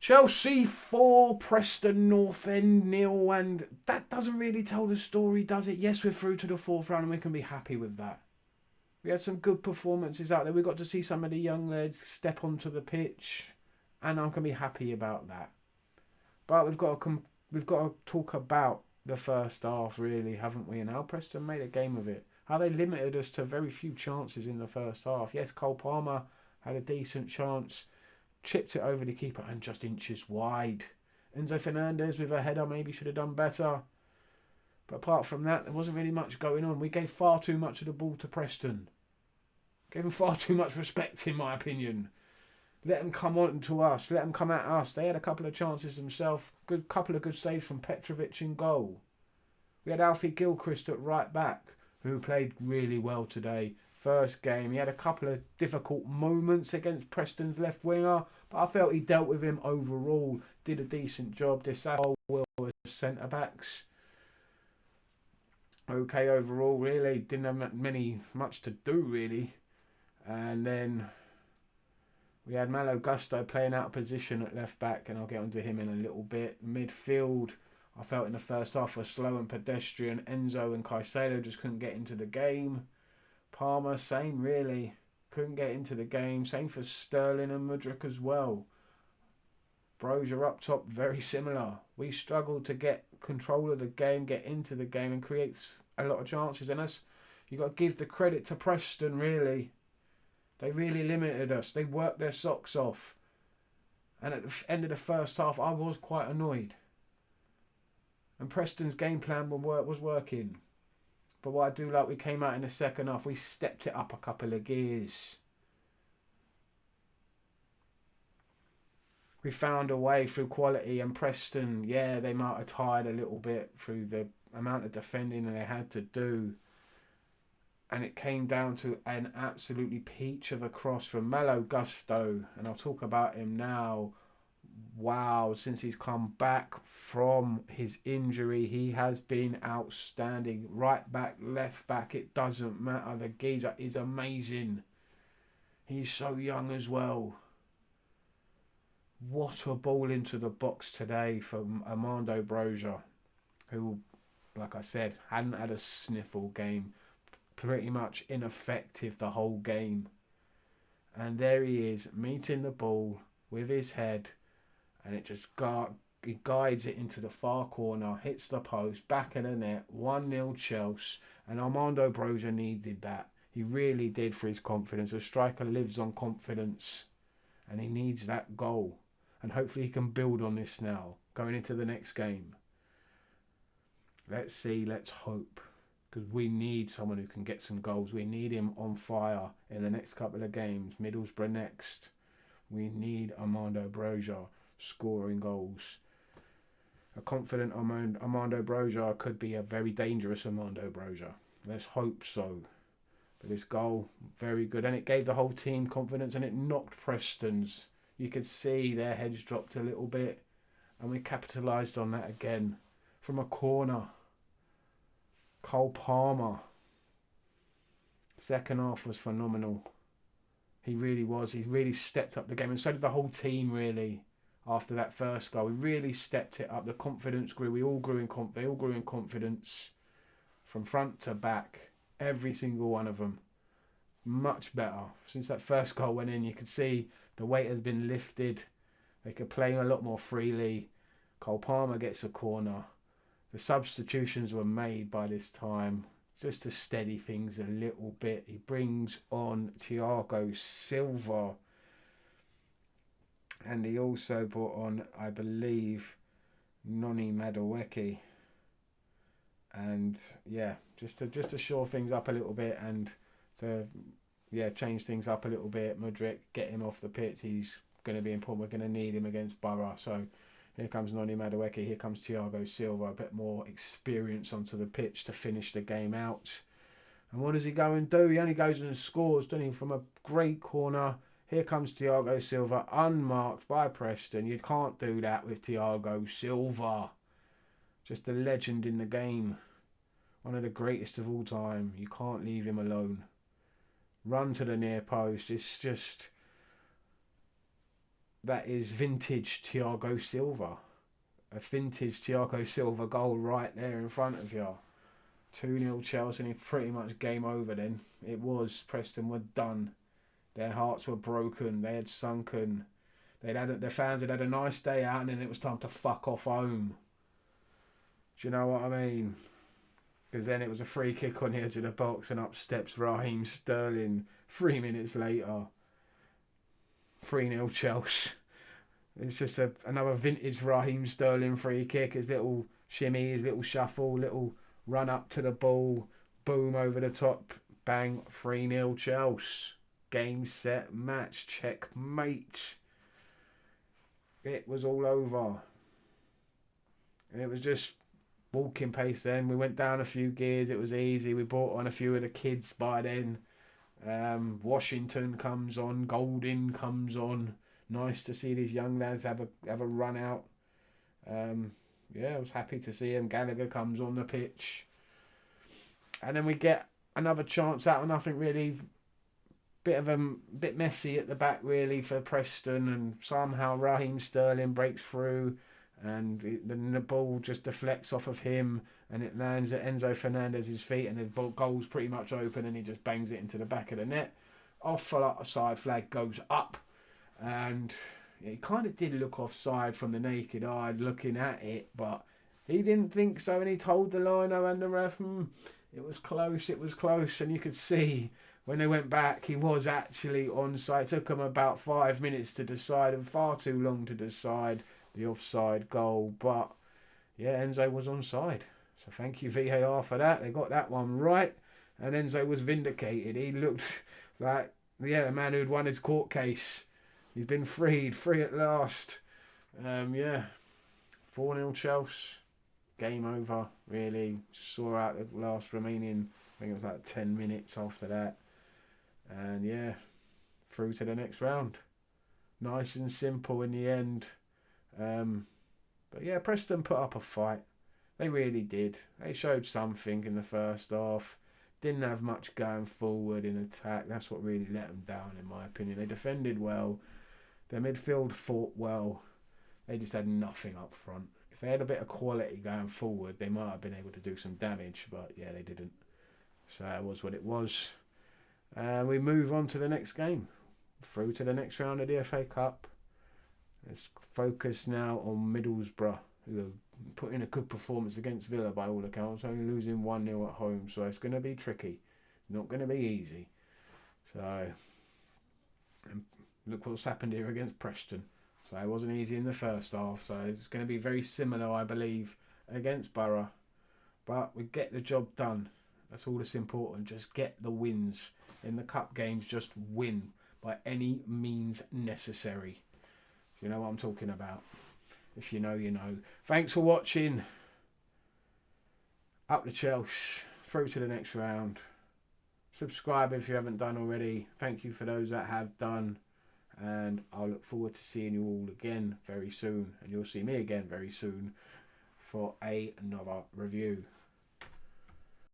Chelsea 4, Preston North End nil, and that doesn't really tell the story, does it? Yes, we're through to the fourth round and we can be happy with that. We had some good performances out there. We got to see some of the young lads step onto the pitch, and I'm gonna be happy about that. But we've got to talk about the first half, really, haven't we? And how Preston made a game of it. How they limited us to very few chances in the first half. Yes, Cole Palmer had a decent chance, chipped it over the keeper and just inches wide. Enzo Fernandez with a header maybe should have done better. But apart from that, there wasn't really much going on. We gave far too much of the ball to Preston. Gave them far too much respect, in my opinion. Let them come on to us. Let them come at us. They had a couple of chances themselves. Good couple of good saves from Petrovic in goal. We had Alfie Gilchrist at right back, who played really well today. First game, he had a couple of difficult moments against Preston's left winger, but I felt he dealt with him overall. Did a decent job. Desal, Will as centre backs. Okay overall, really. Didn't have much to do really. And then we had Malo Gusto playing out of position at left back, and I'll get onto him in a little bit. Midfield, I felt in the first half was slow and pedestrian. Enzo and Caicedo just couldn't get into the game. Palmer, same really. Couldn't get into the game. Same for Sterling and Mudryk as well. Brozier up top, very similar. We struggled to get control of the game, get into the game and create a lot of chances. And that's, you got to give the credit to Preston, really. They really limited us. They worked their socks off. And at the end of the first half, I was quite annoyed. And Preston's game plan was working. But what I do like, we came out in the second half. We stepped it up a couple of gears. We found a way through quality. And Preston, yeah, they might have tired a little bit through the amount of defending they had to do. And it came down to an absolutely peach of a cross from Malo Gusto. And I'll talk about him now. Wow, since he's come back from his injury, he has been outstanding. Right back, left back, it doesn't matter. The geezer is amazing. He's so young as well. What a ball into the box today from Armando Brozier, who, like I said, hadn't had a sniffle game. Pretty much ineffective the whole game. And there he is, meeting the ball with his head, and it just he guides it into the far corner, hits the post, back of the net, 1-0 Chelsea. And Armando Brozier needed that. He really did, for his confidence. A striker lives on confidence, and he needs that goal. And hopefully he can build on this now, going into the next game. Let's see, let's hope. Because we need someone who can get some goals. We need him on fire in the next couple of games. Middlesbrough next. We need Armando Brozier scoring goals. A confident Armando Brozier could be a very dangerous Armando Brozier. Let's hope so. But this goal, very good. And it gave the whole team confidence, and it knocked Preston's. You could see their heads dropped a little bit. And we capitalised on that again. From a corner. Cole Palmer. Second half was phenomenal. He really was. He really stepped up the game. And so did the whole team, really, after that first goal. We really stepped it up. The confidence grew. They all grew in confidence. From front to back. Every single one of them. Much better. Since that first goal went in, you could see the weight had been lifted. They could play a lot more freely. Cole Palmer gets a corner. The substitutions were made by this time just to steady things a little bit. He brings on Thiago Silva. And he also brought on, I believe, Noni Madueke. And yeah, just to shore things up a little bit and to change things up a little bit. Mudryk, get him off the pitch. He's going to be important. We're going to need him against Borough. So here comes Noni Madueke. Here comes Thiago Silva. A bit more experience onto the pitch to finish the game out. And what does he go and do? He only goes and scores, doesn't he, from a great corner. Here comes Thiago Silva, unmarked by Preston. You can't do that with Thiago Silva. Just a legend in the game. One of the greatest of all time. You can't leave him alone. Run to the near post. It's just that is vintage Thiago Silva. A vintage Thiago Silva goal right there in front of you. 2-0 Chelsea, and it's pretty much game over then. It was. Preston were done. Their hearts were broken. They had sunken. Their fans had had a nice day out, and then it was time to fuck off home. Do you know what I mean? Because then it was a free kick on the edge of the box, and up steps Raheem Sterling 3 minutes later. 3-0 Chelsea. It's just another vintage Raheem Sterling free kick. His little shimmy, his little shuffle, little run up to the ball, boom over the top, bang, 3-0 Chelsea. Game, set, match, checkmate. It was all over. And it was just walking pace then. We went down a few gears. It was easy. We brought on a few of the kids by then. Washington comes on. Golding comes on. Nice to see these young lads have a run out. I was happy to see him. Gallagher comes on the pitch. And then we get another chance out of nothing really. Bit messy at the back really for Preston, and somehow Raheem Sterling breaks through, and the ball just deflects off of him, and it lands at Enzo Fernandez's feet, and the goal's pretty much open, and he just bangs it into the back of the net. Offside flag goes up, and it kind of did look offside from the naked eye looking at it, but he didn't think so, and he told the lino and the ref, it was close, and you could see when they went back, he was actually onside. It took him about 5 minutes to decide, and far too long to decide the offside goal. But yeah, Enzo was onside. So thank you VAR for that. They got that one right, and Enzo was vindicated. He looked like a man who'd won his court case. He's been free at last. 4-0 Chelsea. Game over. Really just saw out the last remaining. I think it was like 10 minutes after that. And through to the next round. Nice and simple in the end. But Preston put up a fight. They really did. They showed something in the first half. Didn't have much going forward in attack. That's what really let them down, in my opinion. They defended well. Their midfield fought well. They just had nothing up front. If they had a bit of quality going forward, they might have been able to do some damage. But they didn't. So it was what it was. We move on to the next game. Through to the next round of the FA Cup. Let's focus now on Middlesbrough, who have put in a good performance against Villa by all accounts, only losing 1-0 at home, so it's going to be tricky. Not going to be easy. So, look what's happened here against Preston. So it wasn't easy in the first half, so it's going to be very similar, I believe, against Borough. But we get the job done. That's all that's important. Just get the wins. In the cup games, just win by any means necessary. You know what I'm talking about. If you know, you know. Thanks for watching. Up the Chelsea. Through to the next round. Subscribe if you haven't done already. Thank you for those that have done. And I'll look forward to seeing you all again very soon. And you'll see me again very soon for another review.